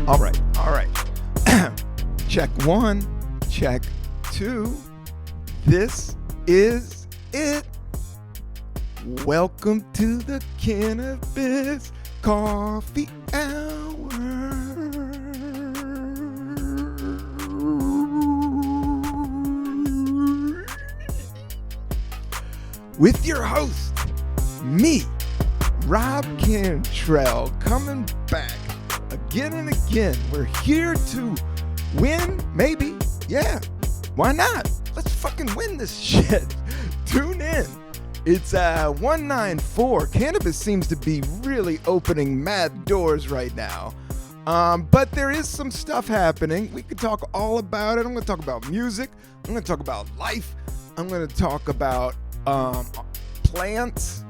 All right. Check one, check two. This is it. Welcome to the Cannabis Coffee Hour. With your host, me, Rob Cantrell, coming back again and again. We're here to win, maybe. Yeah, why not? Let's fucking win this shit. Tune in. It's 194. Cannabis seems to be really opening mad doors right now. But there is some stuff happening. We could talk all about it. I'm going to talk about music. I'm going to talk about life. I'm going to talk about plants,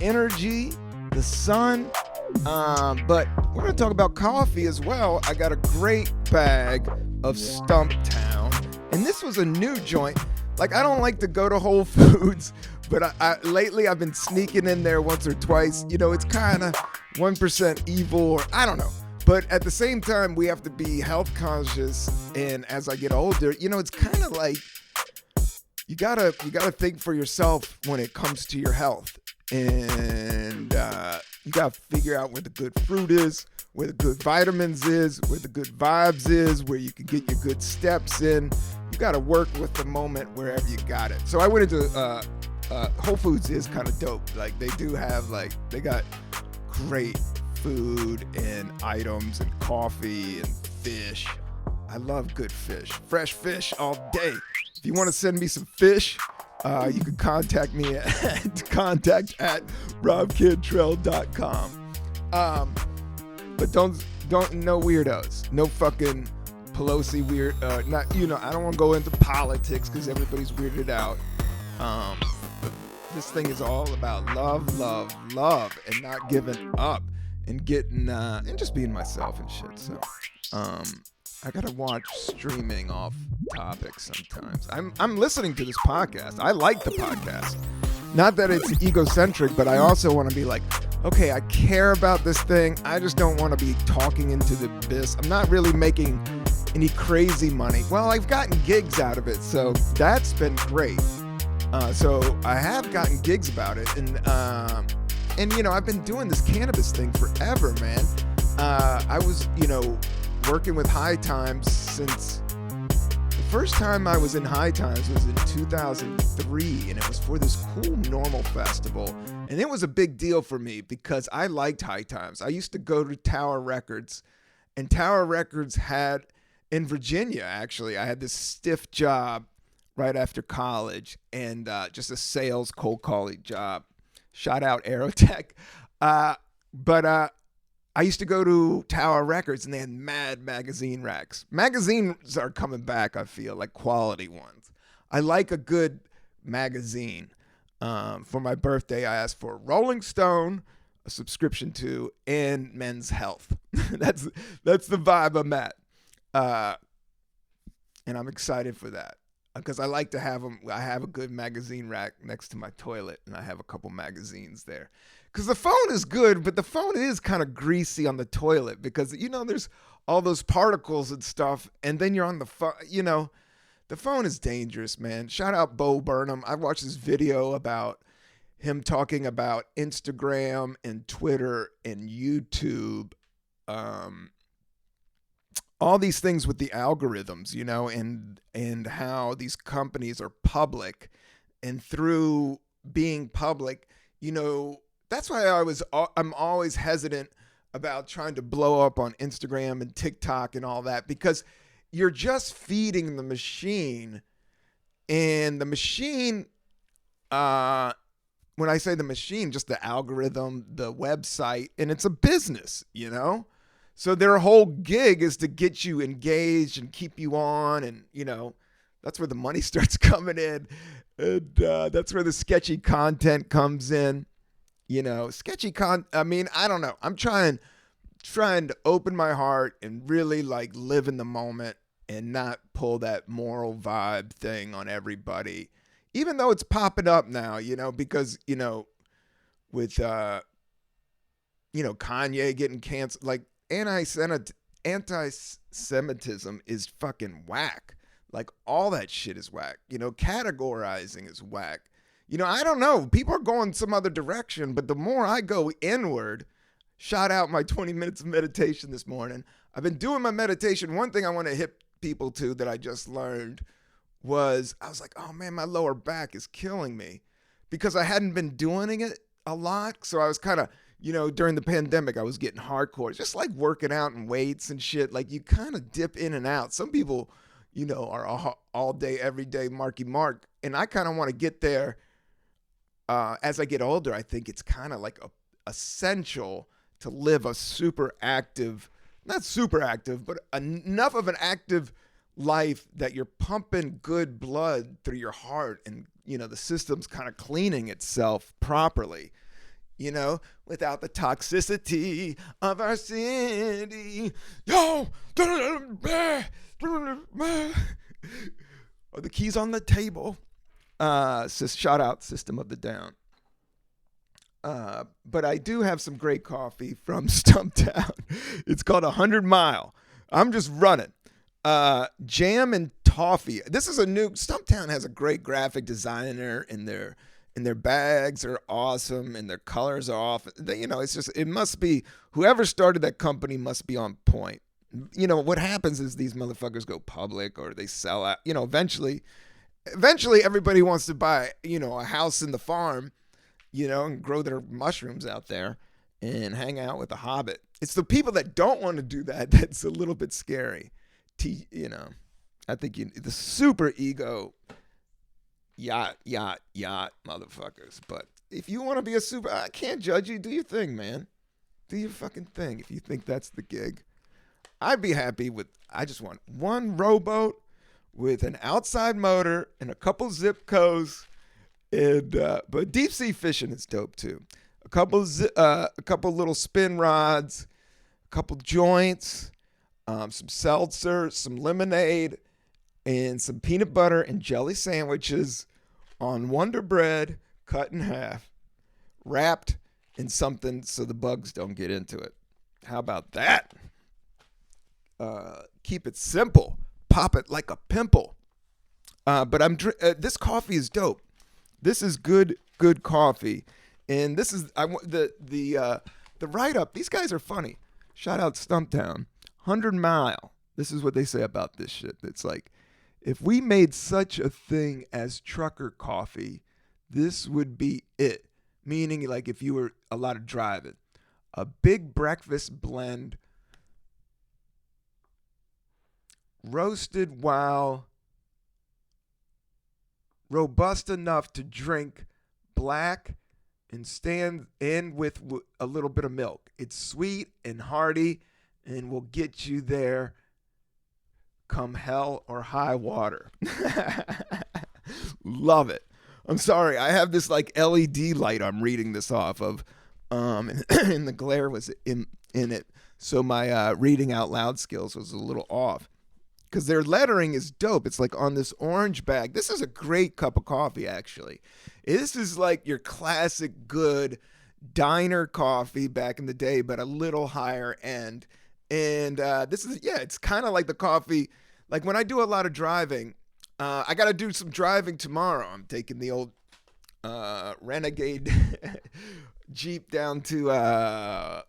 energy, the sun. But we're going to talk about coffee as well. I got a great bag of Stumptown. And this was a new joint. Like, I don't like to go to Whole Foods, but lately I've been sneaking in there once or twice. You know, it's kind of 1% evil, or I don't know. But at the same time, we have to be health conscious. And as I get older, you know, it's kind of like you gotta think for yourself when it comes to your health. And you gotta figure out where the good fruit is, where the good vitamins is, where the good vibes is, where you can get your good steps in. You gotta work with the moment wherever you got it. So I went into Whole Foods is kind of dope. Like, they do have, like, they got great food and items and coffee and fish. I love good fish. Fresh fish all day. If you want to send me some fish, you can contact me at contact@robcantrell.com. But don't no weirdos. No fucking Pelosi weird. Not, you know, I don't want to go into politics because everybody's weirded out. This thing is all about love, and not giving up, and getting and just being myself and shit. So I gotta watch streaming off topics sometimes. I'm listening to this podcast. I like the podcast. Not that it's egocentric, but I also want to be like, okay, I care about this thing. I just don't want to be talking into the abyss. I'm not really making any crazy money. Well, I've gotten gigs out of it, so that's been great. So I have gotten gigs about it, and you know, I've been doing this cannabis thing forever, man. I was, you know, working with High Times since the first time I was in High Times was in 2003, and it was for this cool Normal festival. And it was a big deal for me because I liked High Times. I used to go to Tower Records, and Tower Records had, in Virginia, actually, I had this stiff job right after college, and just a sales cold calling job. Shout out Aerotech. But I used to go to Tower Records, and they had mad magazine racks. Magazines are coming back, I feel, like quality ones. I like a good magazine. For my birthday, I asked for Rolling Stone, a subscription to, and Men's Health. That's the vibe I'm at. And I'm excited for that because I like to have them. I have a good magazine rack next to my toilet, and I have a couple magazines there. Because the phone is good, but the phone is kind of greasy on the toilet because, you know, there's all those particles and stuff, and then you're on the phone. You know, the phone is dangerous, man. Shout out Bo Burnham. I watched this video about him talking about Instagram and Twitter and YouTube, all these things with the algorithms, you know, and how these companies are public, and through being public, you know, that's why I'm always hesitant about trying to blow up on Instagram and TikTok and all that, because you're just feeding the machine, and the machine, when I say the machine, just the algorithm, the website, and it's a business, you know? So their whole gig is to get you engaged and keep you on, and, you know, that's where the money starts coming in, and that's where the sketchy content comes in. You know, I mean, I don't know. I'm trying to open my heart and really, like, live in the moment and not pull that moral vibe thing on everybody, even though it's popping up now, you know, because, you know, with, you know, Kanye getting canceled, like, anti-Semitism is fucking whack. Like all that shit is whack. Categorizing is whack. I don't know. People are going some other direction, but the more I go inward, shout out my 20 minutes of meditation this morning. I've been doing my meditation. One thing I want to hit people to that I just learned was I was like, oh man, my lower back is killing me because I hadn't been doing it a lot. So I was kind of, during the pandemic, I was getting hardcore, just like working out and weights and shit. Like you kind of dip in and out. Some people, are all day, every day, Marky Mark. And I kind of want to get there. As I get older, I think it's kind of like essential to live a super active, not super active, but enough of an active life that you're pumping good blood through your heart and, the system's kind of cleaning itself properly, without the toxicity of our city. Yo! Are the keys on the table? Shout out System of the Down. But I do have some great coffee from Stumptown. It's called 100 Mile. I'm just running. Jam and toffee. This is a new. Stumptown has a great graphic designer, and their bags are awesome, and their colors are off. It's just, it must be, whoever started that company must be on point. What happens is these motherfuckers go public or they sell out. Eventually everybody wants to buy, a house in the farm, and grow their mushrooms out there and hang out with the hobbit. It's the people that don't want to do that that's a little bit scary. I think the super ego yacht motherfuckers. But if you want to be I can't judge you. Do your thing, man. Do your fucking thing. If you think that's the gig, I'd be happy with, I just want one rowboat with an outside motor and a couple zip codes, and but deep sea fishing is dope too. A couple little spin rods, a couple joints, some seltzer, some lemonade, and some peanut butter and jelly sandwiches on Wonder Bread cut in half, wrapped in something so the bugs don't get into it. How about that? Keep it simple. Pop it like a pimple. But this coffee is dope. This is good coffee, and this is the write up. These guys are funny. Shout out Stumptown 100 Mile. This is what they say about this shit. It's like, if we made such a thing as trucker coffee, this would be it. Meaning, like, if you were a lot of driving, a big breakfast blend, roasted while robust enough to drink black and stand in with a little bit of milk. It's sweet and hearty and will get you there come hell or high water. Love it. I'm sorry, I have this like LED light I'm reading this off of, and the glare was in it, so my reading out loud skills was a little off. Because their lettering is dope. It's like on this orange bag. This is a great cup of coffee, actually. This is like your classic good diner coffee back in the day, but a little higher end. And this is, it's kind of like the coffee. Like when I do a lot of driving, I got to do some driving tomorrow. I'm taking the old Renegade Jeep down to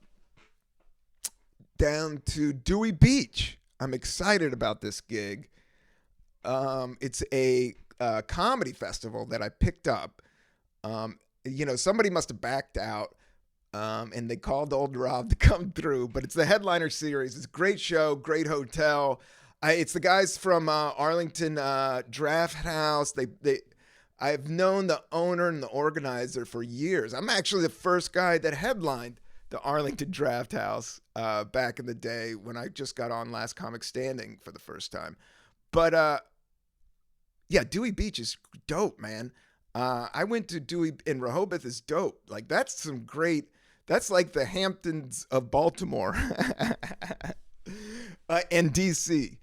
Dewey Beach. I'm excited about this gig. It's a comedy festival that I picked up. Somebody must have backed out, and they called old Rob to come through. But it's the Headliner series. It's a great show, great hotel. It's the guys from Arlington Draft House. I've known the owner and the organizer for years. I'm actually the first guy that headlined the Arlington Draft House back in the day when I just got on Last Comic Standing for the first time. But Dewey Beach is dope, man. I went to Dewey, and Rehoboth is dope. Like that's like the Hamptons of Baltimore and DC,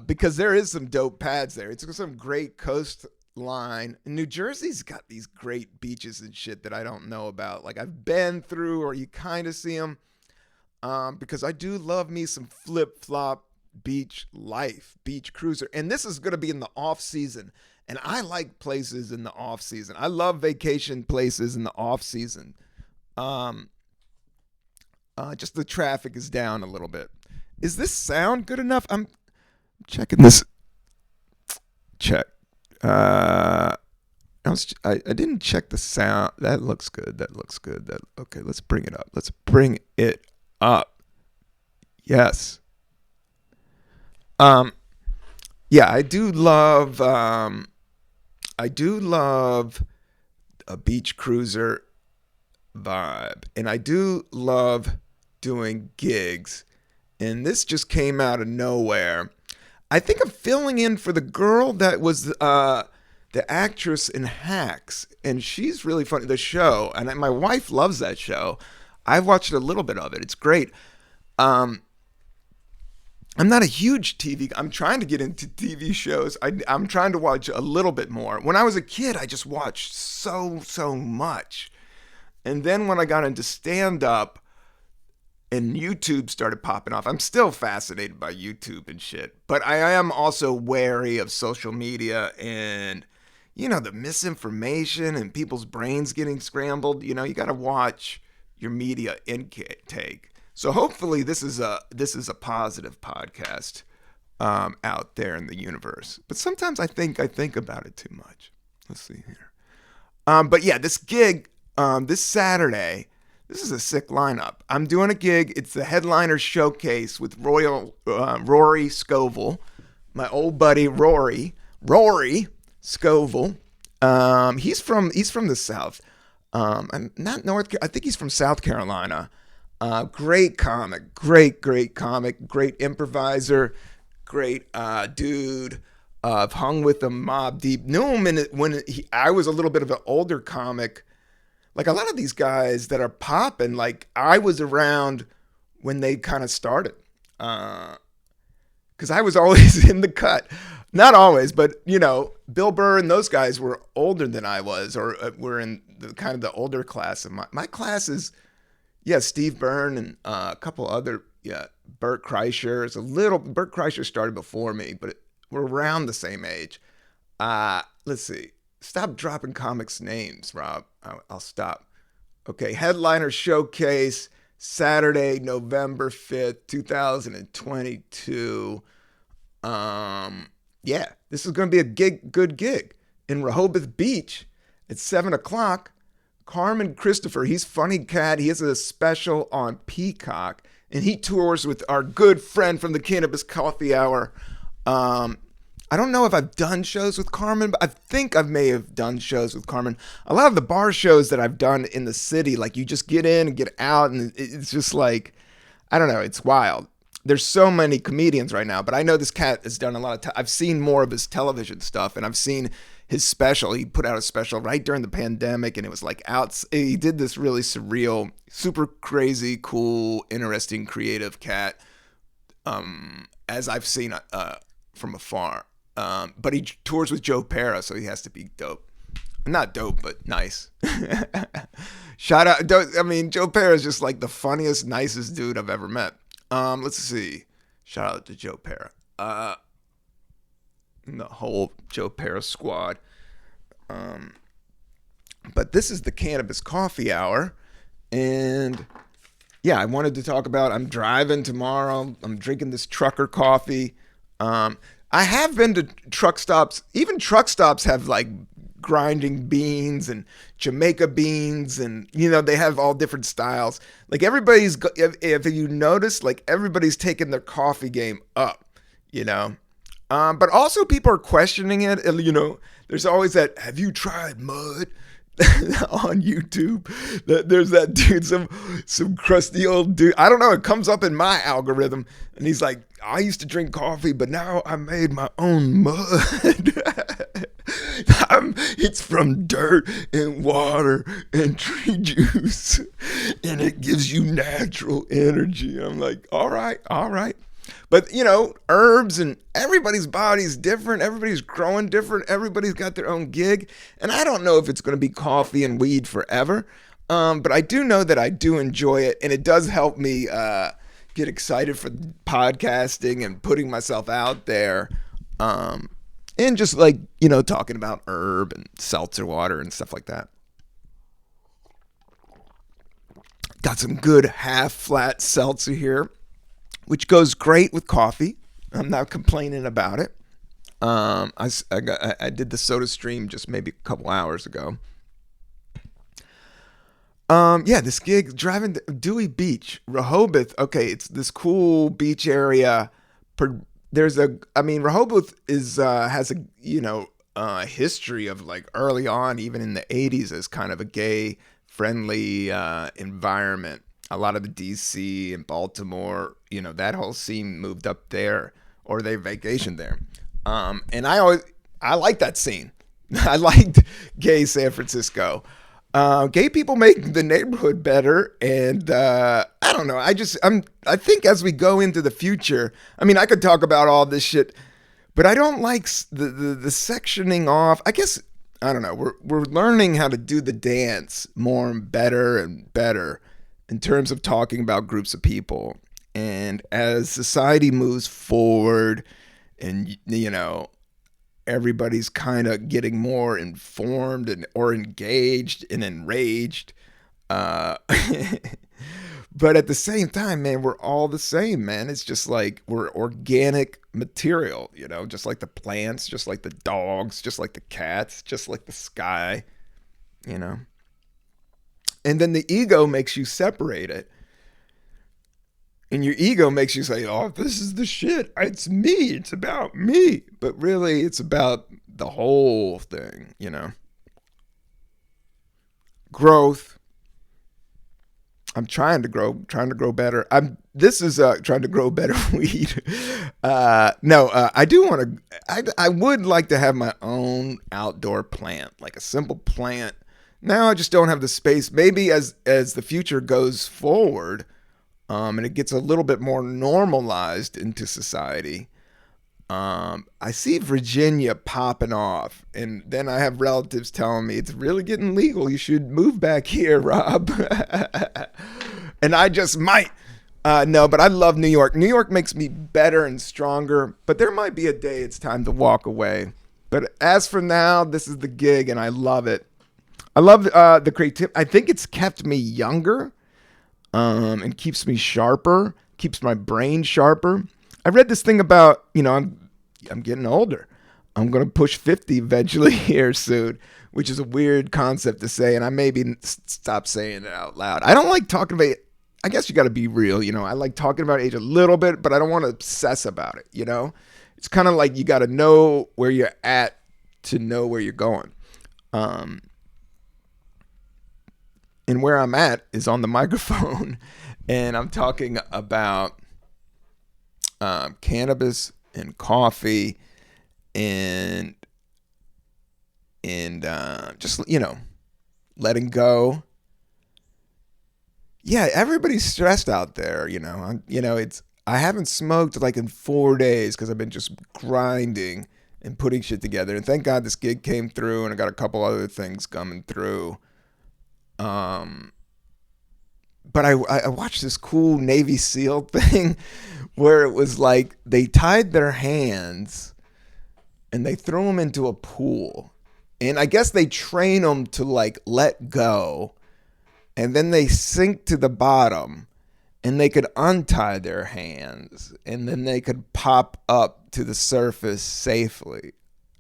because there is some dope pads there. It's some great coastline. New Jersey's got these great beaches and shit that I don't know about. Like I've been through, or you kind of see them. because I do love me some flip-flop beach life, beach cruiser. And this is going to be in the off season. And I like places in the off season. I love vacation places in the off season. Just the traffic is down a little bit. Is this sound good enough? I'm checking this. Check. I didn't check the sound. That looks good. Okay, let's bring it up. Yes. Yeah, I do love a beach cruiser vibe, and I do love doing gigs. And this just came out of nowhere. I think I'm filling in for the girl that was the actress in Hacks, and she's really funny. The show, and my wife loves that show. I've watched a little bit of it. It's great. I'm not a huge TV. I'm trying to get into TV shows. I'm trying to watch a little bit more. When I was a kid, I just watched so much. And then when I got into stand-up and YouTube started popping off, I'm still fascinated by YouTube and shit. But I am also wary of social media and, the misinformation and people's brains getting scrambled. You got to watch your media intake. So hopefully this is a positive podcast out there in the universe. But sometimes I think about it too much. Let's see here. But yeah, this gig this Saturday, this is a sick lineup. I'm doing a gig. It's the Headliner Showcase with Rory Scovel, my old buddy Rory Scovel. He's from the South. Not North. I think he's from South Carolina. Great comic, great comic, great improviser, great dude. I've hung with him mob deep. Knew him when I was a little bit of an older comic. Like a lot of these guys that are popping, like I was around when they kind of started. Because I was always in the cut. Not always, but Bill Burr and those guys were older than I was, or were in the kind of the older class. And my class is, Steve Byrne and a couple other, Bert Kreischer. Bert Kreischer started before me, but we're around the same age. Let's see. Stop dropping comics names, Rob. I'll stop. Okay, Headliner Showcase, Saturday, November 5th, 2022. This is going to be a good gig in Rehoboth Beach at 7 o'clock. Carmen Christopher, he's funny cat. He has a special on Peacock, and he tours with our good friend from the Cannabis Coffee Hour. I don't know if I've done shows with Carmen, but I think I may have done shows with Carmen. A lot of the bar shows that I've done in the city, like you just get in and get out, and it's just like, I don't know, it's wild. There's so many comedians right now, but I know this cat has done a lot of I've seen more of his television stuff, and I've seen his special. He put out a special right during the pandemic, and it was like he did this really surreal, super crazy, cool, interesting, creative cat, as I've seen from afar. But he tours with Joe Pera, so he has to be dope. Not dope, but nice. Shout out. Joe Pera is just like the funniest, nicest dude I've ever met. Let's see. Shout out to Joe Pera. And the whole Joe Pera squad. But this is the Cannabis Coffee Hour. And yeah, I wanted to talk about, I'm driving tomorrow. I'm drinking this trucker coffee. I have been to truck stops. Even truck stops have like grinding beans and Jamaica beans, and they have all different styles. Like everybody's, if you notice, like everybody's taking their coffee game up, but also people are questioning it. There's always that, have you tried mud? On YouTube, there's that dude, some crusty old dude. I don't know. It comes up in my algorithm, and he's like, "I used to drink coffee, but now I made my own mud. It's from dirt and water and tree juice, and it gives you natural energy." And I'm like, all right. But, herbs, and everybody's body's different. Everybody's growing different. Everybody's got their own gig. And I don't know if it's going to be coffee and weed forever. But I do know that I do enjoy it, and it does help me get excited for podcasting and putting myself out there. Um, and just like, talking about herb and seltzer water and stuff like that. Got some good half flat seltzer here, which goes great with coffee. I'm not complaining about it. I did the Soda Stream just maybe a couple hours ago. Yeah, this gig driving to Dewey Beach, Rehoboth. Okay, it's this cool beach area. Rehoboth is has a history of like early on, even in the '80s, as kind of a gay friendly environment. A lot of the DC and Baltimore, that whole scene moved up there, or they vacationed there. And I like that scene. I liked gay San Francisco. Gay people make the neighborhood better, and I don't know. I think as we go into the future, I could talk about all this shit, but I don't like the sectioning off. I guess I don't know. We're learning how to do the dance more and better in terms of talking about groups of people, and as society moves forward, and everybody's kind of getting more informed or engaged and enraged. Uh, but at the same time, man, we're all the same, man. It's just like we're organic material, just like the plants, just like the dogs, just like the cats, just like the sky, you know. And then the ego makes you separate it. And your ego makes you say, oh, this is the shit. It's me. It's about me. But really, it's about the whole thing, Growth. I'm trying to grow better. This is trying to grow better weed. No, I do want to, I would like to have my own outdoor plant, like a simple plant. Now I just don't have the space. Maybe as the future goes forward, and it gets a little bit more normalized into society. I see Virginia popping off, and then I have relatives telling me it's really getting legal. You should move back here, Rob. And I just might. No, but I love New York. New York makes me better and stronger, but there might be a day it's time to walk away. But as for now, this is the gig, and I love it. I love the creativity. I think it's kept me younger. And keeps me sharper, keeps my brain sharper. I read this thing about, I'm getting older. I'm going to push 50 eventually here soon, which is a weird concept to say, and I maybe stop saying it out loud. I don't like talking about it. I guess you got to be real, I like talking about age a little bit, but I don't want to obsess about it, It's kind of like you got to know where you're at to know where you're going. And where I'm at is on the microphone, and I'm talking about cannabis and coffee, and just letting go. Yeah, everybody's stressed out there. I haven't smoked like in 4 days because I've been just grinding and putting shit together. And thank God this gig came through, and I got a couple other things coming through. But I watched this cool Navy SEAL thing where it was like they tied their hands and they threw them into a pool. And I guess they train them to like let go, and then they sink to the bottom, and they could untie their hands, and then they could pop up to the surface safely.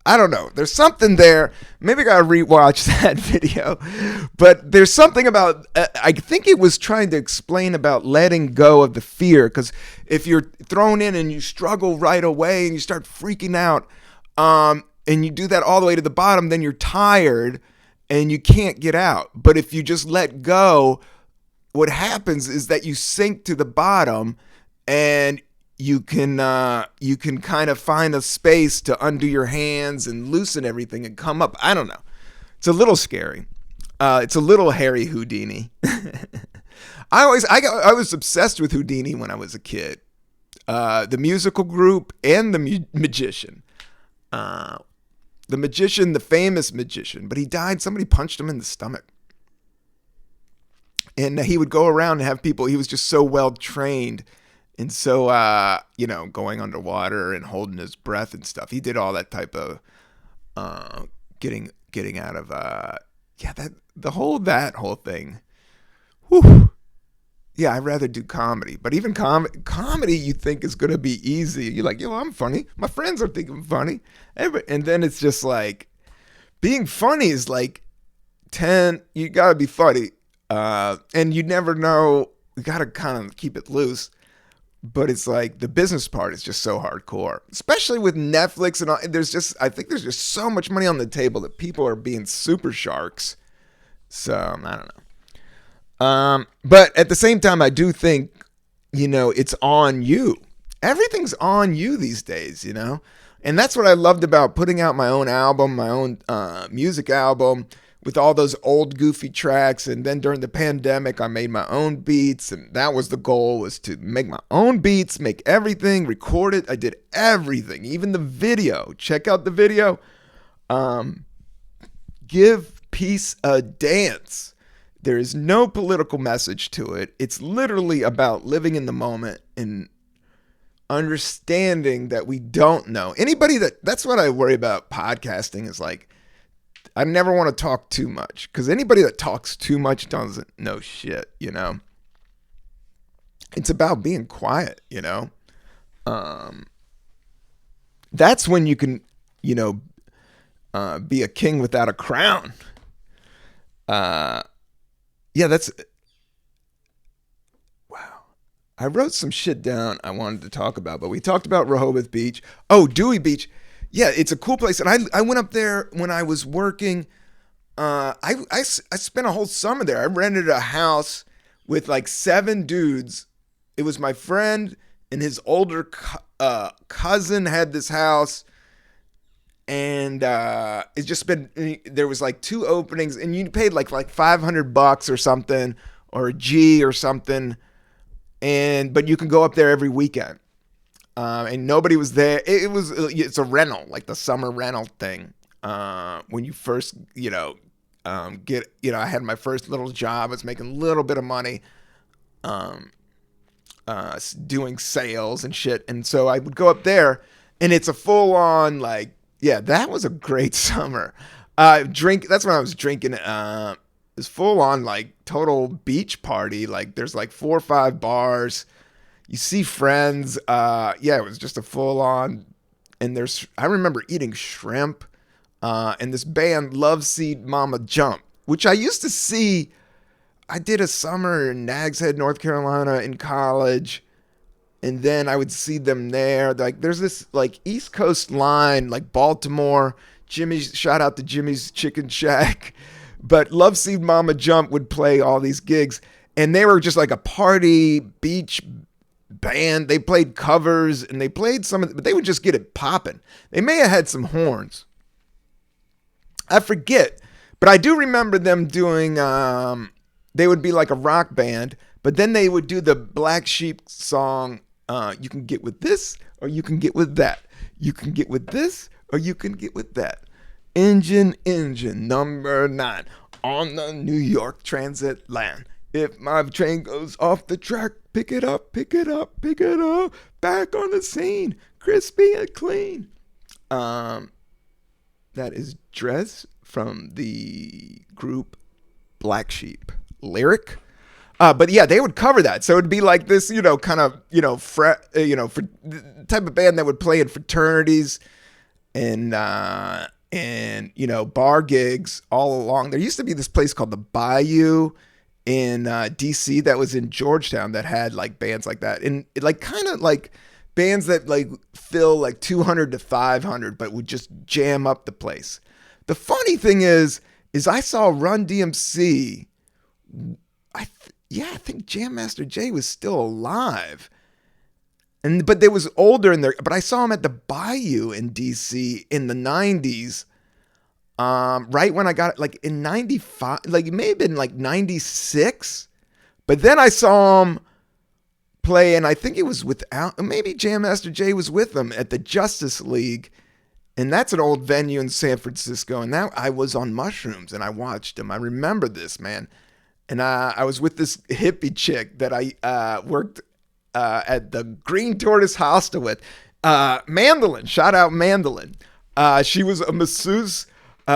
I don't know. There's something there. Maybe I gotta rewatch that video. But there's something about, I think it was trying to explain about letting go of the fear. Because if you're thrown in and you struggle right away and you start freaking out, and you do that all the way to the bottom, then you're tired and you can't get out. But if you just let go, what happens is that you sink to the bottom, and you can kind of find a space to undo your hands and loosen everything and come up. I don't know. It's a little scary. It's a little Harry Houdini. I was obsessed with Houdini when I was a kid. The musical group and the magician. The magician, the famous magician, but he died. Somebody punched him in the stomach. And he would go around and have people, he was just so well trained. And so, going underwater and holding his breath and stuff. He did all that type of getting out of, that whole thing. Whew. Yeah, I'd rather do comedy. But even comedy you think is going to be easy. You're like, yo, I'm funny. My friends are thinking I'm funny. And then it's just like, being funny is like 10, you got to be funny. And you never know, you got to kind of keep it loose. But it's like the business part is just so hardcore, especially with Netflix and all. I think there's just so much money on the table that people are being super sharks. So I don't know. But at the same time, I do think, it's on you. Everything's on you these days, and that's what I loved about putting out my own album, my own music album, with all those old goofy tracks. And then during the pandemic, I made my own beats, and that was the goal, was to make my own beats, make everything, record it. I did everything, even the video. Check out the video. Give peace a dance. There is no political message to it. It's literally about living in the moment and understanding that we don't know. That's what I worry about podcasting, is like, I never want to talk too much, because anybody that talks too much doesn't know shit, It's about being quiet, That's when you can, be a king without a crown. That's... Wow. I wrote some shit down I wanted to talk about, but we talked about Rehoboth Beach. Oh, Dewey Beach. Yeah, it's a cool place. And I went up there when I was working. I spent a whole summer there. I rented a house with like 7 dudes. It was my friend and his older cousin had this house. And it's just been, there was like 2 openings, and you paid like $500 or something, or a G or something. But you can go up there every weekend. And nobody was there. It's a rental, like the summer rental thing. When you first, I had my first little job. I was making a little bit of money, doing sales and shit. And so I would go up there, and it's a full on, like, that was a great summer. That's when I was drinking. It was full on, like, total beach party. Like, there's like 4 or 5 bars. You see friends. It was just a full on. And I remember eating shrimp. And this band, Love Seed Mama Jump, which I used to see. I did a summer in Nags Head, North Carolina in college. And then I would see them there. Like, there's this like East Coast line, like Baltimore. Shout out to Jimmy's Chicken Shack. But Love Seed Mama Jump would play all these gigs. And they were just like a party beach band. They played covers, and they played but they would just get it popping. They may have had some horns. I forget. But I do remember them doing, they would be like a rock band, but then they would do the Black Sheep song, you can get with this, or you can get with that. You can get with this, or you can get with that. Engine number 9 on the New York Transit line. If my train goes off the track, pick it up, pick it up, pick it up. Back on the scene, crispy and clean. That is Dress from the group Black Sheep. Lyric. But yeah, they would cover that. So it'd be like this, kind of, for the type of band that would play in fraternities and bar gigs all along. There used to be this place called the Bayou in DC that was in Georgetown that had like bands like that. And it like kind of like bands that like fill like 200 to 500, but would just jam up the place. The funny thing is I saw Run DMC. I think Jam Master Jay was still alive. But they was older in there. But I saw him at the Bayou in DC in the 90s. Right when I got it, like in 95, like it may have been like 96. But then I saw him play, and I think it was maybe Jam Master Jay was with them at the Justice League. And that's an old venue in San Francisco. And now I was on mushrooms and I watched him. I remember this, man. And I was with this hippie chick that I worked at the Green Tortoise Hostel with. Mandolin, shout out Mandolin. She was a masseuse.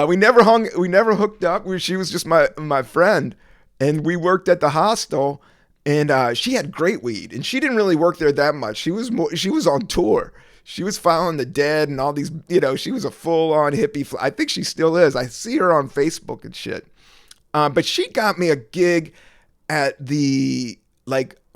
We never hooked up. She was just my friend, and we worked at the hostel. And she had great weed, and she didn't really work there that much. She was on tour. She was following the Dead and all these, she was a full-on hippie. I think she still is. I see her on Facebook and shit. But she got me a gig at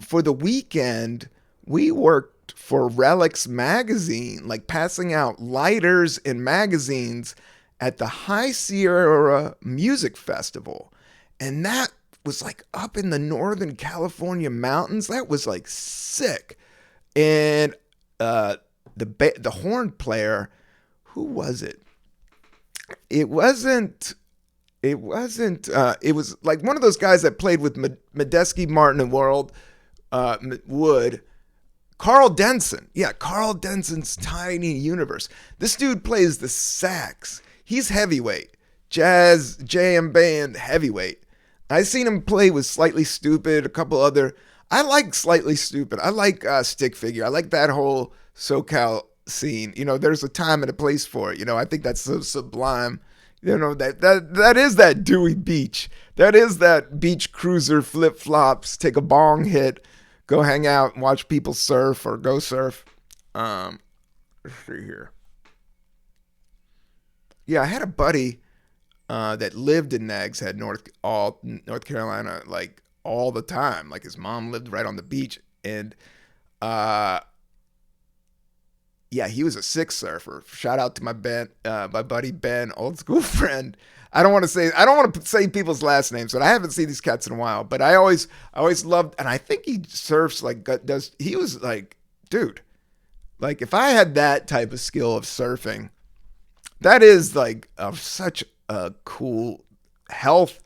for the weekend, we worked for Relics magazine, like passing out lighters and magazines at the High Sierra Music Festival. And that was like up in the Northern California mountains. That was like sick. And the horn player, who was it? It was like one of those guys that played with Medeski, Martin, and Wood. Carl Denson. Yeah, Carl Denson's Tiny Universe. This dude plays the sax. He's heavyweight. Jazz, jam band, heavyweight. I seen him play with Slightly Stoopid, a couple other. I like Slightly Stoopid. I like Stick Figure. I like that whole SoCal scene. There's a time and a place for it. I think that's so sublime. That is that Dewey Beach. That is that beach cruiser flip-flops, take a bong hit, go hang out and watch people surf or go surf. Let's see here. Yeah, I had a buddy that lived in Nags Head, North Carolina, like all the time. Like his mom lived right on the beach, and yeah, he was a sick surfer. Shout out to my buddy Ben, old school friend. I don't want to say people's last names, but I haven't seen these cats in a while. But I always loved, and I think he surfs he was like, dude, like if I had that type of skill of surfing, that is like such a cool health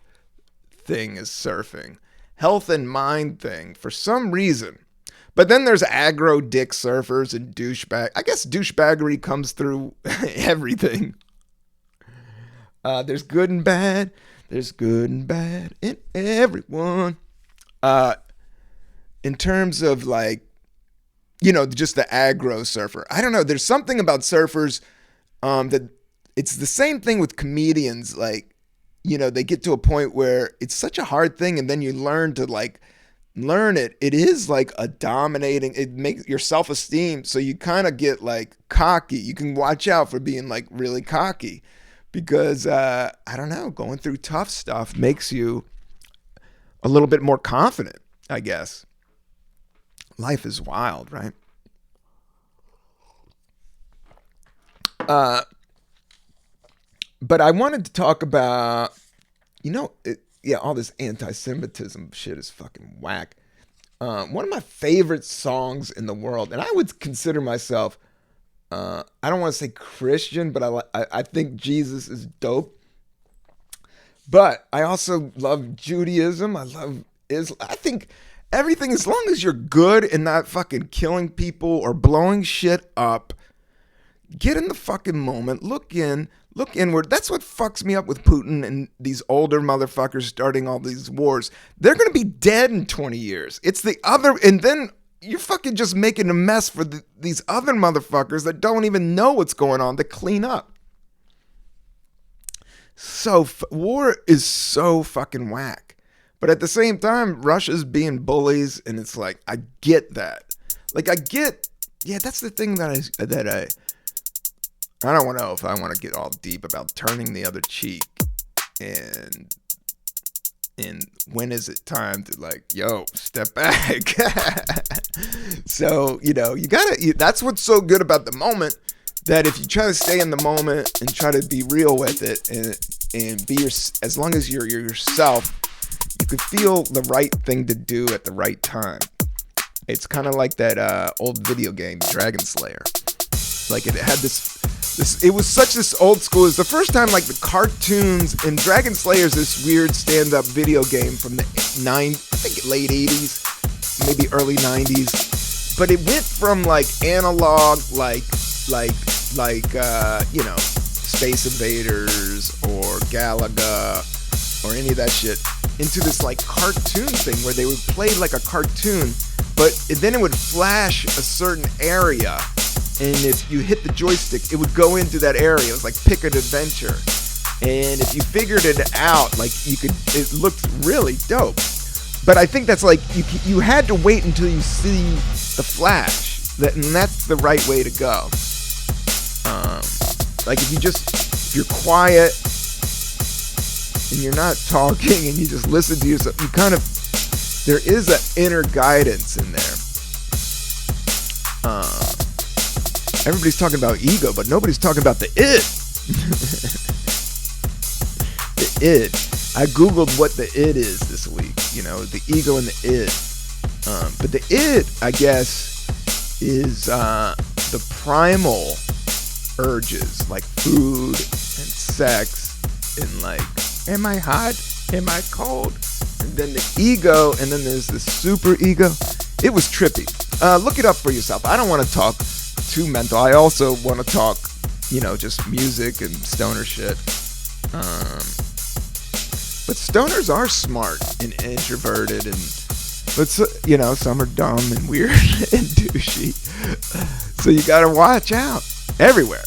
thing is surfing, health and mind thing for some reason. But then there's aggro dick surfers and douchebag. I guess douchebaggery comes through everything. There's good and bad. There's good and bad in everyone. In terms of just the aggro surfer. I don't know. There's something about surfers that it's the same thing with comedians. They get to a point where it's such a hard thing, and then you learn to learn it. It is like a dominating, it makes your self-esteem. So you kind of get cocky. You can watch out for being really cocky because, I don't know, going through tough stuff makes you a little bit more confident, I guess. Life is wild, right? But I wanted to talk about, all this anti-Semitism shit is fucking whack. One of my favorite songs in the world, and I would consider myself, I don't want to say Christian, but I think Jesus is dope. But I also love Judaism. I love Islam. I think everything, as long as you're good and not fucking killing people or blowing shit up, get in the fucking moment, look inward. That's what fucks me up with Putin and these older motherfuckers starting all these wars. They're going to be dead in 20 years. It's the other, and then you're fucking just making a mess for these other motherfuckers that don't even know what's going on to clean up. So war is so fucking whack. But at the same time, Russia's being bullies, and it's like, I get that. That's the thing that I don't know if I want to get all deep about turning the other cheek and when is it time to step back. So, that's what's so good about the moment, that if you try to stay in the moment and try to be real with it and be as long as you're yourself, you could feel the right thing to do at the right time. It's kind of like that old video game, Dragon Slayer. It had this, it was such this old school. It was the first time the cartoons, and Dragon Slayer's this weird stand-up video game from the late 80s, maybe early 90s. But it went from analog, Space Invaders or Galaga or any of that shit, into this like cartoon thing where they would play like a cartoon, but then it would flash a certain area, and if you hit the joystick, it would go into that area. It was like Pick an Adventure, and if you figured it out, like it looked really dope. But I think that's like you had to wait until you see the flash, and that's the right way to go. Like if you're quiet and you're not talking and you just listen to yourself, there is an inner guidance in there. Everybody's talking about ego, but nobody's talking about the id. The id. I googled what the id is this week. The ego and the id. But the id, I guess, is the primal urges, like food and sex and like, am I hot? Am I cold? And then the ego, and then there's the super ego. It was trippy. Look it up for yourself. I don't want to talk too mental. I also want to talk, just music and stoner shit. But stoners are smart and introverted, but some are dumb and weird and douchey. So you gotta watch out everywhere.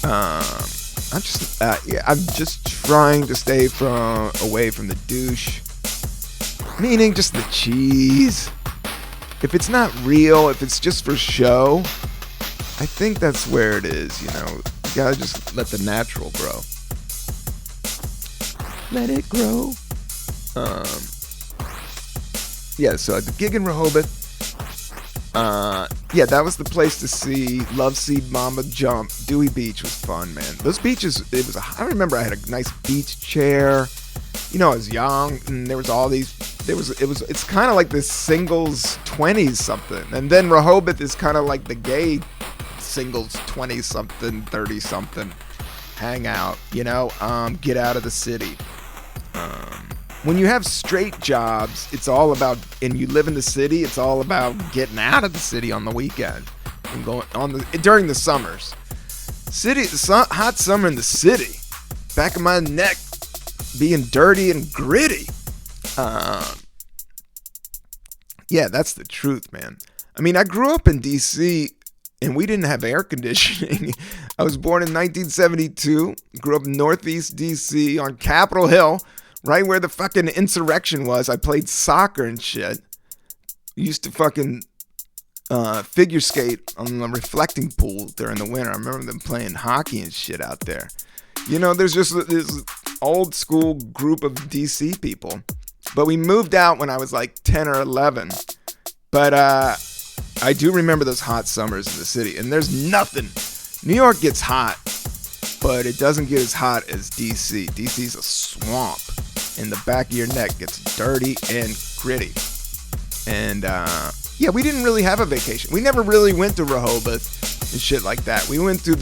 I'm just trying to stay away from the douche, meaning just the cheese. If it's not real, if it's just for show, I think that's where it is. You gotta just let the natural grow. Let it grow. So at the gig in Rehoboth, that was the place to see Love Seed Mama Jump. Dewey Beach was fun, man. Those beaches, I remember I had a nice beach chair. I was young, and there was all these, it's kind of like this singles 20s something. And then Rehoboth is kind of like the gay singles 20 something, 30 something hangout, get out of the city. When you have straight jobs, it's all about, and you live in the city, it's all about getting out of the city on the weekend and going during the summers. Hot summer in the city, back of my neck being dirty and gritty. That's the truth, man. I mean, I grew up in DC and we didn't have air conditioning. I was born in 1972, grew up in Northeast DC on Capitol Hill, right where the fucking insurrection was. I played soccer and shit. Used to fucking figure skate on the reflecting pool during the winter. I remember them playing hockey and shit out there. There's just this old school group of DC people. But we moved out when I was like 10 or 11. But I do remember those hot summers in the city. And there's nothing. New York gets hot, but it doesn't get as hot as DC. DC's a swamp. And the back of your neck gets dirty and gritty. And we didn't really have a vacation. We never really went to Rehoboth and shit like that. We went to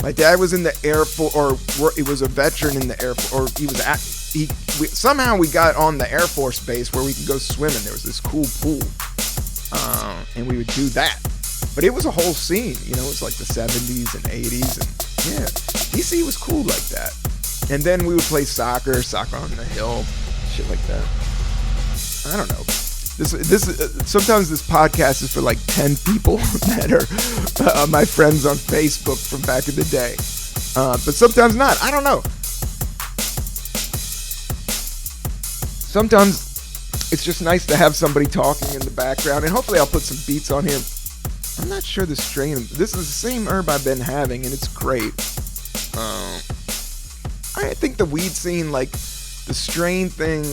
my dad was in the Air Force, or he was a veteran in the Air Force, or somehow we got on the Air Force base where we could go swimming. There was this cool pool, and we would do that. But it was a whole scene, it was like the 70s and 80s, and DC was cool like that. And then we would play soccer on the hill, shit like that. I don't know. Sometimes this podcast is for like 10 people that are my friends on Facebook from back in the day. But sometimes not. I don't know. Sometimes it's just nice to have somebody talking in the background. And hopefully I'll put some beats on here. I'm not sure the strain. This is the same herb I've been having, and it's great. I think the weed scene, like the strain thing,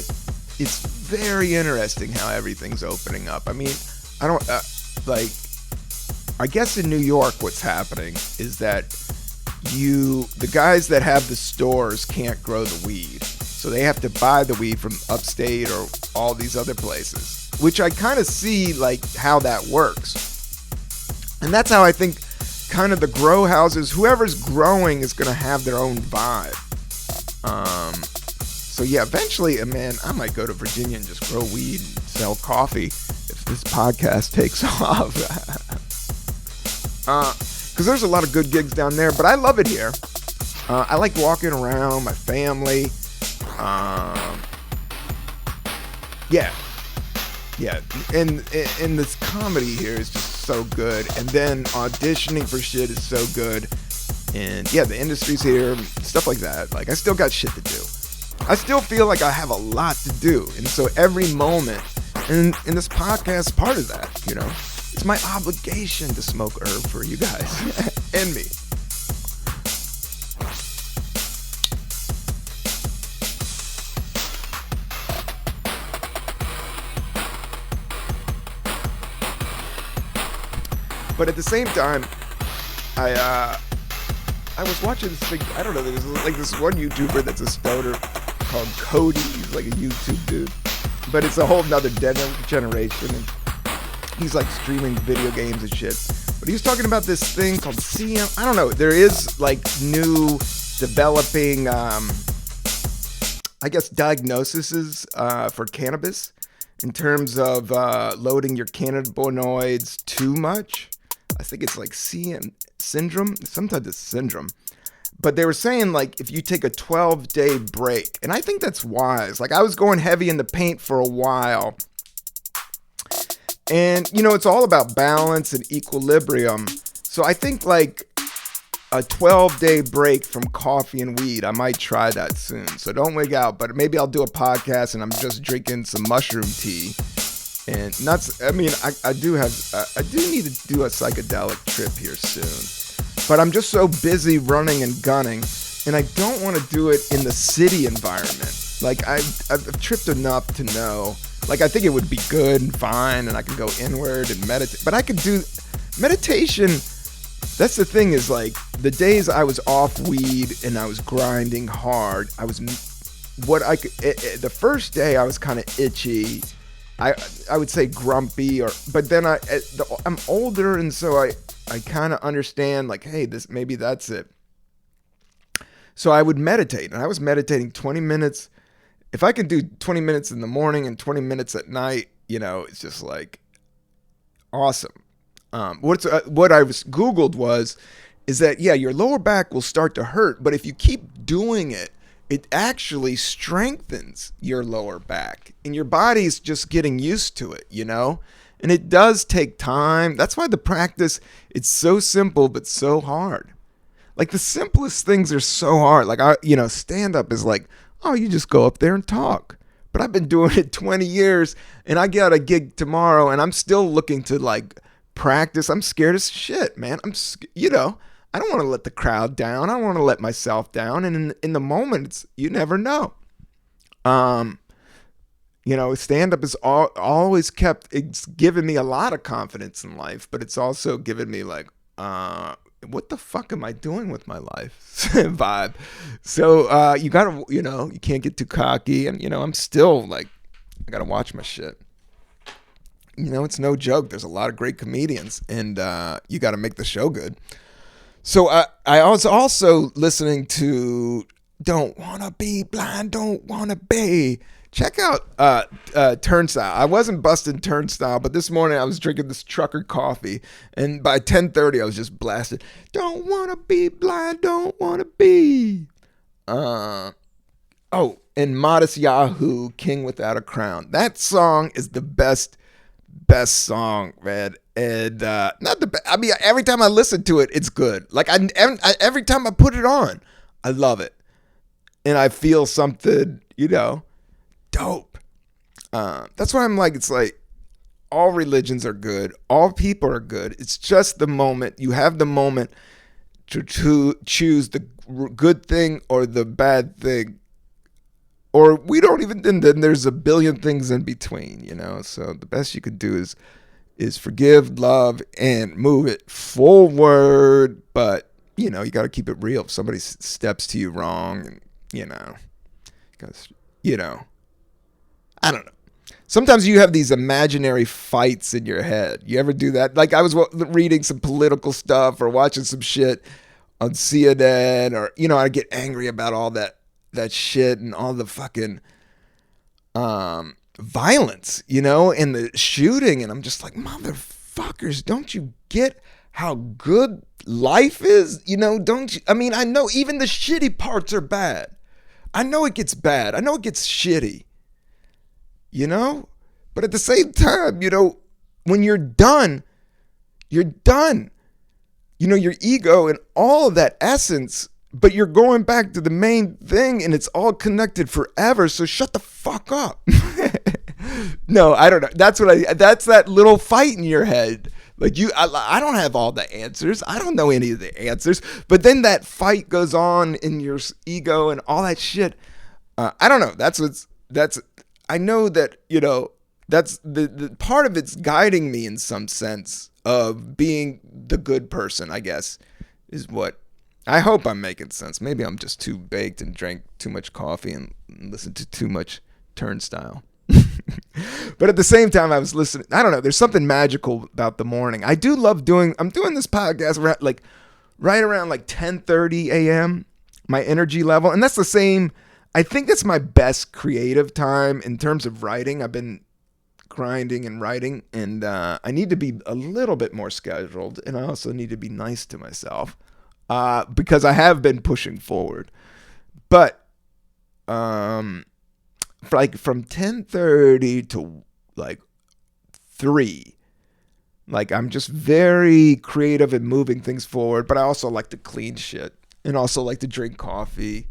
it's very interesting how everything's opening up. I mean, I guess in New York what's happening is that the guys that have the stores can't grow the weed. So they have to buy the weed from upstate or all these other places, which I kind of see like how that works. And that's how I think kind of the grow houses, whoever's growing is going to have their own vibe. So eventually, man, I might go to Virginia and just grow weed and sell coffee if this podcast takes off. Because there's a lot of good gigs down there, but I love it here. I like walking around, my family. Yeah. Yeah, and this comedy here is just so good, and then auditioning for shit is so good, and yeah, the industry's here, stuff like that. Like, I still got shit to do. I still feel like I have a lot to do, and so every moment, and this podcast is part of that, you know? It's my obligation to smoke herb for you guys and me. But at the same time, I was watching this thing. I don't know. There's like this one YouTuber that's a stoner called Cody. He's like a YouTube dude, but it's a whole nother generation. And he's like streaming video games and shit. But he was talking about this thing called CM. I don't know. There is like new developing, I guess, diagnoses for cannabis in terms of loading your cannabinoids too much. I think it's like CM syndrome. Sometimes it's syndrome. But they were saying, like, if you take a 12-day break, and I think that's wise. Like, I was going heavy in the paint for a while. And, you know, it's all about balance and equilibrium. So I think, like, a 12-day break from coffee and weed, I might try that soon. So don't wig out. But maybe I'll do a podcast and I'm just drinking some mushroom tea. And nuts. I mean, I do need to do a psychedelic trip here soon, but I'm just so busy running and gunning, and I don't want to do it in the city environment. Like, I've tripped enough to know, like, I think it would be good and fine, and I can go inward and meditate, but I could do meditation. That's the thing, is like, the days I was off weed and I was grinding hard, the first day I was kind of itchy. I would say grumpy, but then I'm older, and so I kind of understand, like, hey, maybe that's it. So I would meditate, and I was meditating 20 minutes. If I could do 20 minutes in the morning and 20 minutes at night, you know, it's just like awesome. What I was Googled is that, yeah, your lower back will start to hurt, but if you keep doing it, it actually strengthens your lower back, and your body's just getting used to it, you know? And it does take time. That's why the practice, it's so simple, but so hard. Like, the simplest things are so hard. Like, stand-up is like, oh, you just go up there and talk. But I've been doing it 20 years, and I got a gig tomorrow, and I'm still looking to, like, practice. I'm scared as shit, man. I don't want to let the crowd down. I don't want to let myself down. And in the moment, you never know. Stand-up is always it's given me a lot of confidence in life, but it's also given me, like, what the fuck am I doing with my life vibe. So you gotta, you can't get too cocky. And, I'm still, like, I gotta watch my shit. It's no joke. There's a lot of great comedians, and you gotta make the show good. So I was also listening to Don't Wanna Be Blind, Don't Wanna Be. Check out Turnstile. I wasn't busting Turnstile, but this morning I was drinking this trucker coffee, and by 10:30 I was just blasted. Don't wanna be blind, don't wanna be. And Modest Yahoo, King Without a Crown. That song is the best song, man. And not the best. I mean, every time I listen to it, it's good. Like, every time I put it on, I love it, and I feel something, dope. That's why I'm like, it's like, all religions are good, all people are good. It's just the moment. You have the moment to choose the good thing or the bad thing, or we don't even. And then there's a billion things in between, So the best you could do is forgive, love, and move it forward. But, you got to keep it real. If somebody steps to you wrong, and, because, I don't know. Sometimes you have these imaginary fights in your head. You ever do that? Like, I was reading some political stuff or watching some shit on CNN, or, I get angry about all that shit and all the fucking violence, and the shooting, and I'm just like, motherfuckers, don't you get how good life is? Don't you? I mean, I know even the shitty parts are bad. I know it gets bad. I know it gets shitty. you know? But at the same time, you know, when you're done, you're done. You know, your ego and all of that essence, but you're going back to the main thing and it's all connected forever. So shut the fuck up. No, I don't know. That's that little fight in your head. Like I don't have all the answers. I don't know any of the answers. But then that fight goes on in your ego and all that shit. I don't know. I know that, you know, that's the part of it's guiding me in some sense of being the good person, I guess, is what I hope I'm making sense. Maybe I'm just too baked and drank too much coffee and listened to too much Turnstile. But at the same time, I was listening. I don't know. There's something magical about the morning. I do love I'm doing this podcast right around like 10:30 a.m. My energy level. And that's the same. I think that's my best creative time in terms of writing. I've been grinding and writing, and I need to be a little bit more scheduled, and I also need to be nice to myself because I have been pushing forward. But like from 10:30 to like 3, like I'm just very creative and moving things forward. But I also like to clean shit and also like to drink coffee.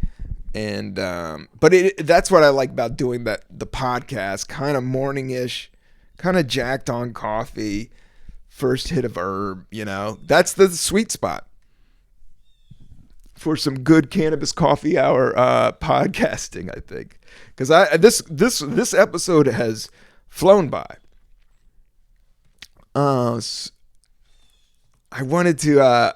And but that's what I like about doing the podcast, kind of morning-ish, kind of jacked on coffee, first hit of herb, you know. That's the sweet spot for some good cannabis coffee hour podcasting, I think. Because this episode has flown by. I wanted to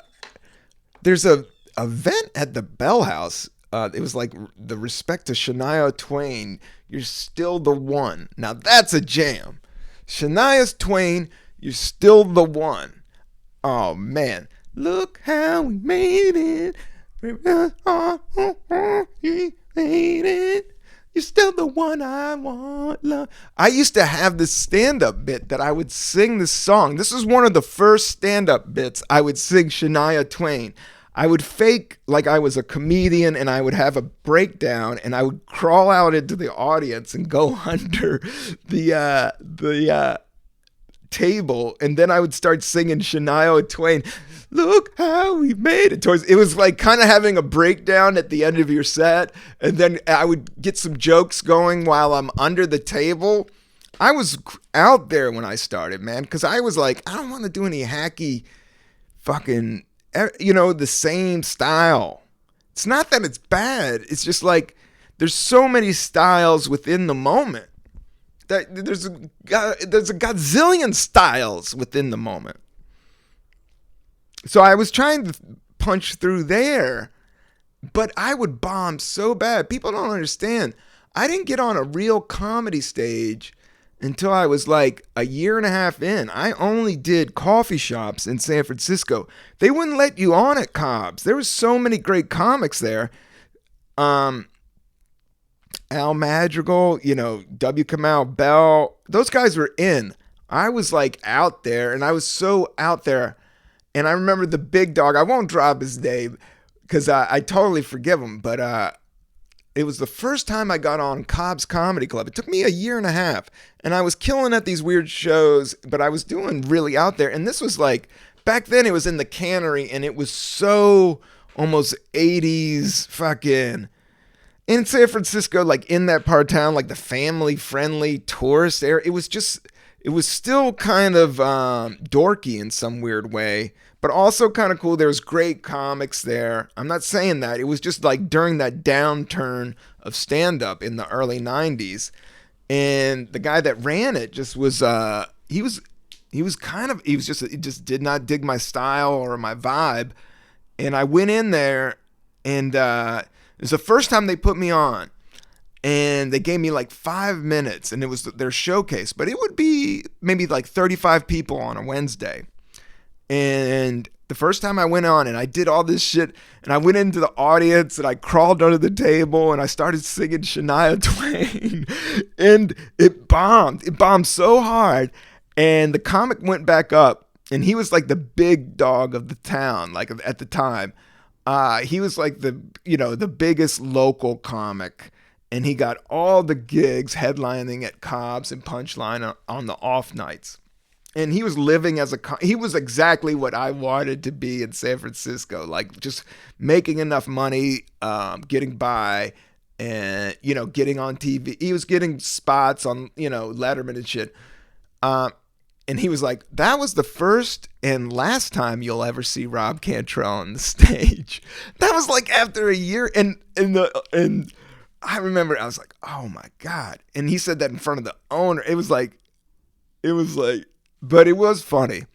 there's a event at the Bell House. It was like the respect to Shania Twain. You're still the one. Now that's a jam. Shania Twain, you're still the one. Oh man, look how we made it. We made it. You're still the one I want, love. I used to have this stand-up bit that I would sing this song. This is one of the first stand-up bits. I would sing Shania Twain. I would fake like I was a comedian and I would have a breakdown and I would crawl out into the audience and go under the table, and then I would start singing Shania Twain. Look how we made it. It was like kind of having a breakdown at the end of your set, and then I would get some jokes going while I'm under the table. I was out there when I started, man, because I was like, I don't want to do any hacky fucking, you know, the same style. It's not that it's bad. It's just like there's so many styles within the moment that there's a gazillion styles within the moment. So I was trying to punch through there, but I would bomb so bad. People don't understand. I didn't get on a real comedy stage until I was like a year and a half in. I only did coffee shops in San Francisco. They wouldn't let you on at Cobb's. There was so many great comics there. Al Madrigal, you know, W. Kamau Bell, those guys were in. I was like out there, and I was so out there. And I remember the big dog, I won't drop his name because I totally forgive him, but it was the first time I got on Cobb's Comedy Club. It took me a year and a half, and I was killing at these weird shows, but I was doing really out there. And this was like, back then it was in the Cannery, and it was so almost 80s fucking, in San Francisco, like in that part of town, like the family-friendly tourist area. It was still kind of dorky in some weird way, but also kind of cool. There was great comics there. I'm not saying that. It was just like during that downturn of stand-up in the early 90s. And the guy that ran it just was, he just did not dig my style or my vibe. And I went in there, and it was the first time they put me on. And they gave me like 5 minutes, and it was their showcase. But it would be maybe like 35 people on a Wednesday. And the first time I went on and I did all this shit, and I went into the audience and I crawled under the table and I started singing Shania Twain. And it bombed. It bombed so hard. And the comic went back up, and he was like the big dog of the town, like at the time. He was like the biggest local comic. and he got all the gigs headlining at Cobb's and Punchline on the off nights. And he was living as he was exactly what I wanted to be in San Francisco, like just making enough money, getting by, and getting on TV. He was getting spots on Letterman and shit. And he was like, that was the first and last time you'll ever see Rob Cantrell on the stage. That was like after a year. And I remember I was like, oh my God. And he said that in front of the owner. It was like, but it was funny.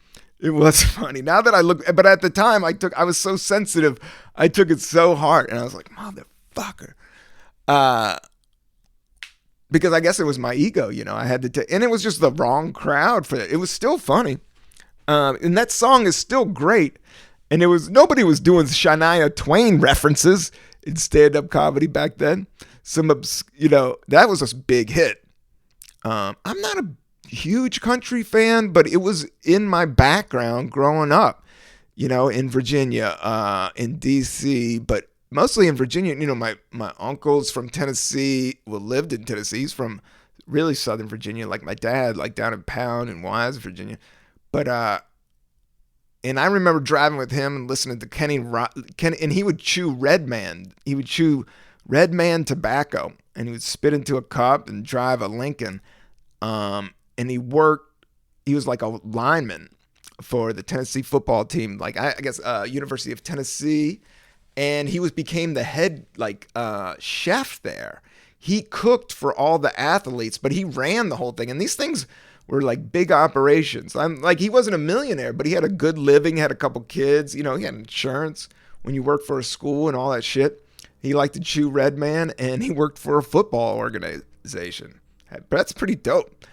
It was funny. Now that I look, but at the time I was so sensitive. I took it so hard. And I was like, motherfucker. Because I guess it was my ego, I had to and it was just the wrong crowd for it. It was still funny. And that song is still great. And nobody was doing Shania Twain references in stand-up comedy back then. That was a big hit. I'm not a huge country fan, but it was in my background growing up, in Virginia, in DC, but mostly in Virginia. My uncle's from Tennessee, lived in Tennessee. He's from really Southern Virginia, like my dad, like down in Pound and Wise, Virginia. But, and I remember driving with him and listening to Kenny, and he would chew Red Man. He would chew Red Man tobacco, and he would spit into a cup and drive a Lincoln. And he was like a lineman for the Tennessee football team, like I guess University of Tennessee. And he became the head chef there. He cooked for all the athletes, but he ran the whole thing. And these things were like big operations. He wasn't a millionaire, but he had a good living, had a couple kids. He had insurance when you worked for a school and all that shit. He liked to chew Red Man, and he worked for a football organization. That's pretty dope.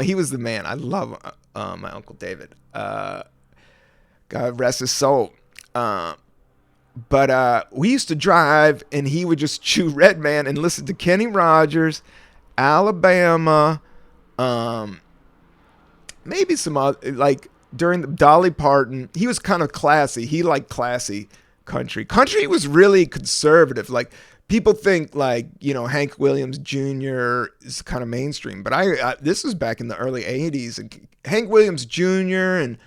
He was the man. I love my Uncle David. God rest his soul. But we used to drive, and he would just chew Red Man and listen to Kenny Rogers, Alabama, maybe some other, during the Dolly Parton. He was kind of classy. He liked classy country. Country was really conservative. Like, people think Hank Williams Jr. is kind of mainstream, but this was back in the early 80s, and Hank Williams Jr. and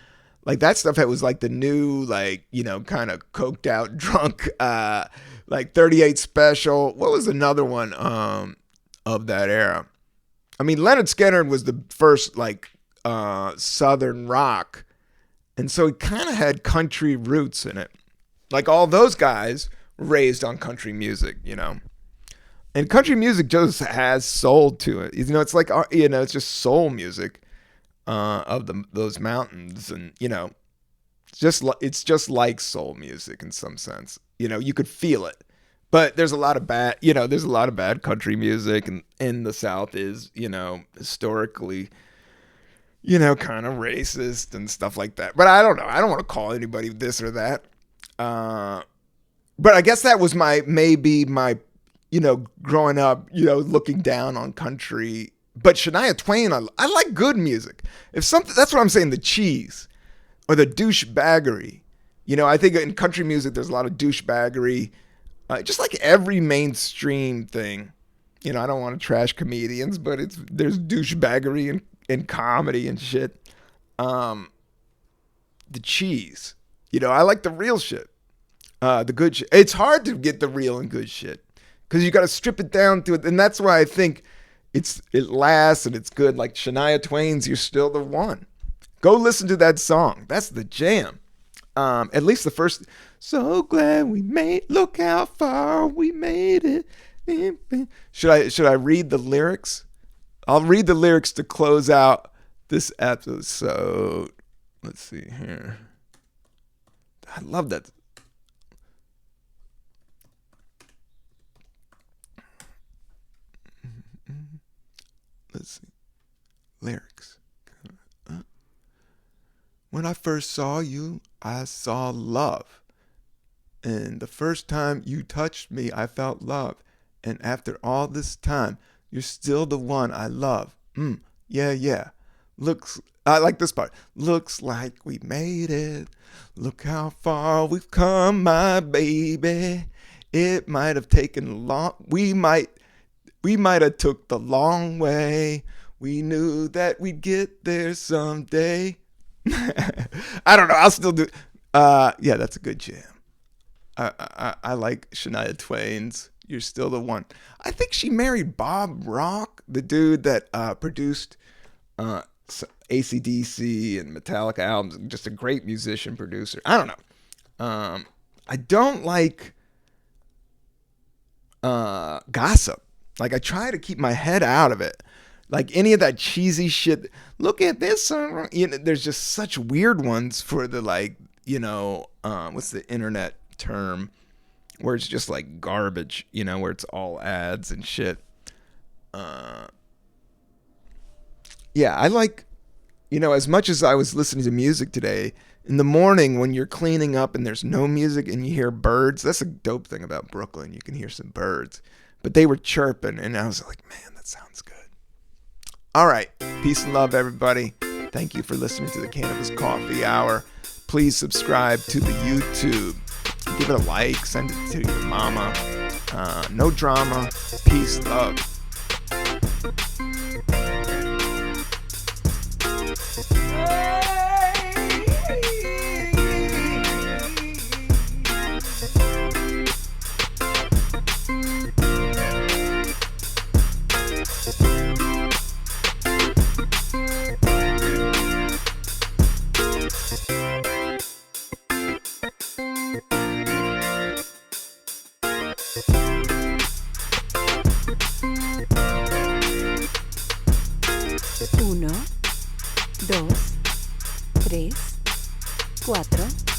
that stuff, it was like the new, kind of coked out, drunk, 38 Special. What was another one of that era? I mean, Leonard Skinner was the first, Southern rock. And so it kind of had country roots in it. All those guys were raised on country music, And country music just has soul to it. It's it's just soul music. Of those mountains, and it's just like soul music in some sense. You could feel it, but there's a lot of bad. There's a lot of bad country music, and in the South is historically, kind of racist and stuff like that. But I don't know. I don't want to call anybody this or that. But I guess that was maybe my growing up, looking down on country. But Shania Twain, I like good music. That's what I'm saying, the cheese or the douchebaggery. I think in country music, there's a lot of douchebaggery. Just like every mainstream thing. I don't want to trash comedians, but there's douchebaggery in comedy and shit. The cheese. I like the real shit. The good shit. It's hard to get the real and good shit because you got to strip it down to it. And that's why I think it lasts and it's good. Like Shania Twain's "You're Still the One." Go listen to that song. That's the jam. At least the first. So glad we look how far we made it. Should I read the lyrics? I'll read the lyrics to close out this episode. Let's see here. I love that. Let's see. Lyrics. When I first saw you, I saw love. And the first time you touched me, I felt love. And after all this time, you're still the one I love. Yeah. I like this part. Looks like we made it. Look how far we've come, my baby. It might have taken long. We might have took the long way. We knew that we'd get there someday. I don't know. I'll still do. Yeah, that's a good jam. I like Shania Twain's "You're Still the One." I think she married Bob Rock, the dude that produced AC/DC and Metallica albums. Just a great musician producer. I don't know. I don't like gossip. Like I try to keep my head out of it. Like any of that cheesy shit. Look at this song. You know, there's just such weird ones for the like. You know, what's the internet term? Where it's just like garbage. You know, where it's all ads and shit. Yeah, I like. You know, as much as I was listening to music today, in the morning when you're cleaning up and there's no music and you hear birds, that's a dope thing about Brooklyn. You can hear some birds. But they were chirping and I was like, man, that sounds good. All right. Peace and love, everybody. Thank you for listening to the Cannabis Coffee Hour. Please subscribe to the YouTube. Give it a like. Send it to your mama. No drama. Peace, love. Uno, dos, tres, cuatro.